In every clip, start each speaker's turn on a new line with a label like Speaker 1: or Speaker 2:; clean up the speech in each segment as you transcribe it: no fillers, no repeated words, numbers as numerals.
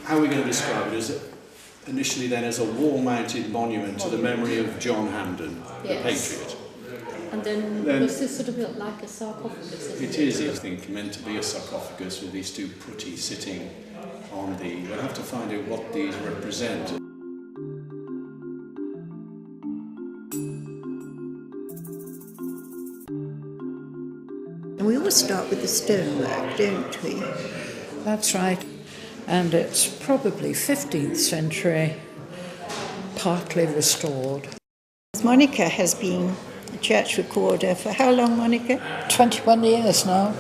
Speaker 1: how are we going to describe it? Initially then as a wall-mounted monument to the memory of John Hampden, the patriot.
Speaker 2: And then was this sort of like a sarcophagus?
Speaker 1: It is, I think, meant to be a sarcophagus with these two putti sitting on the... We'll have to find out what these represent.
Speaker 3: We always start with the stonework, don't we?
Speaker 4: That's right. And it's probably 15th century, partly restored.
Speaker 3: Monica has been a church recorder for how long, Monica?
Speaker 4: 21 years now.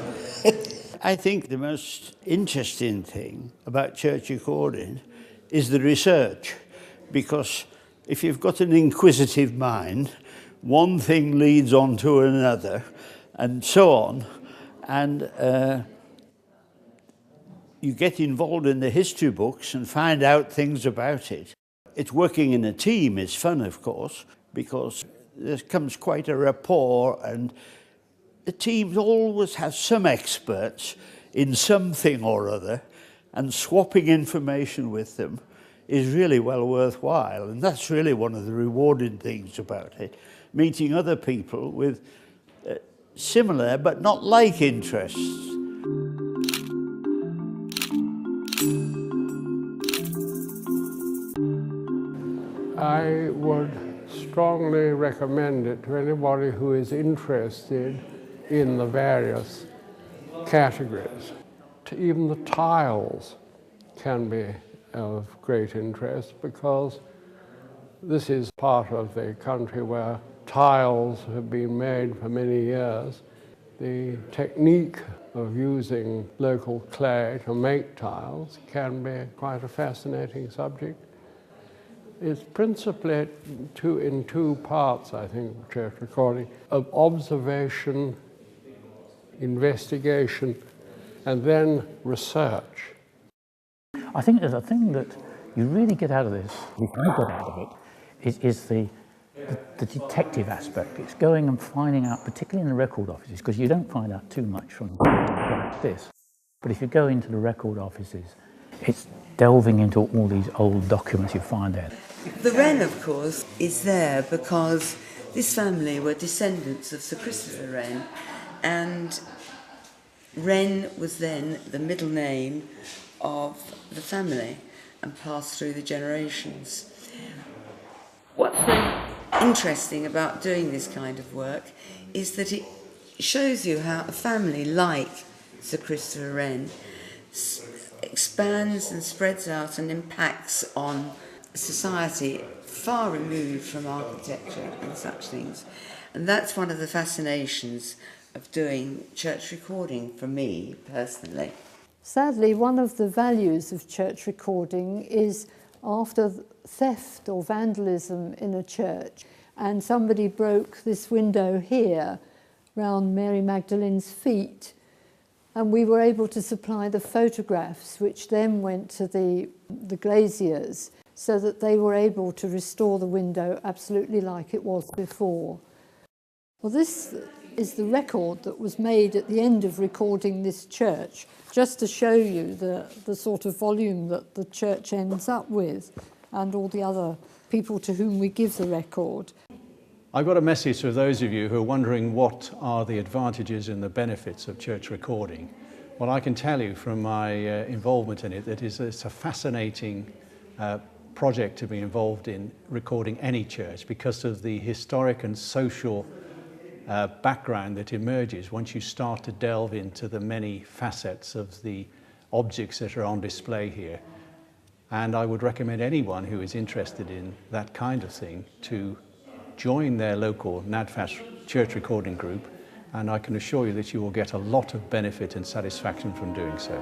Speaker 5: I think the most interesting thing about church recording is the research, because if you've got an inquisitive mind, one thing leads on to another, and so on, and you get involved in the history books and find out things about it. It's working in a team is fun, of course, because there comes quite a rapport, and the teams always have some experts in something or other, and swapping information with them is really well worthwhile, and that's really one of the rewarding things about it, meeting other people with similar but not like interests.
Speaker 6: I would strongly recommend it to anybody who is interested in the various categories. Even the tiles can be of great interest, because this is part of the country where tiles have been made for many years. The technique of using local clay to make tiles can be quite a fascinating subject. It's principally in two parts, I think, church recording, of observation, investigation, and then research.
Speaker 7: I think there's a thing that you really get out of this, you can get out of it, is the detective aspect. It's going and finding out, particularly in the record offices, because you don't find out too much from like this. But if you go into the record offices, it's delving into all these old documents you find there.
Speaker 8: The Wren, of course, is there because this family were descendants of Sir Christopher Wren, and Wren was then the middle name of the family and passed through the generations. What's so interesting about doing this kind of work is that it shows you how a family like Sir Christopher Wren expands and spreads out and impacts on society far removed from architecture and such things. And that's one of the fascinations of doing church recording for me personally.
Speaker 2: Sadly, one of the values of church recording is after theft or vandalism in a church, and somebody broke this window here round Mary Magdalene's feet, and we were able to supply the photographs, which then went to the glaziers, so that they were able to restore the window absolutely like it was before. Well, this is the record that was made at the end of recording this church, just to show you the sort of volume that the church ends up with, and all the other people to whom we give the record.
Speaker 1: I've got a message for those of you who are wondering what are the advantages and the benefits of church recording. Well, I can tell you from my involvement in it that it's a fascinating project to be involved in recording any church, because of the historic and social background that emerges once you start to delve into the many facets of the objects that are on display here. And I would recommend anyone who is interested in that kind of thing to join their local NADFAS church recording group, and I can assure you that you will get a lot of benefit and satisfaction from doing so.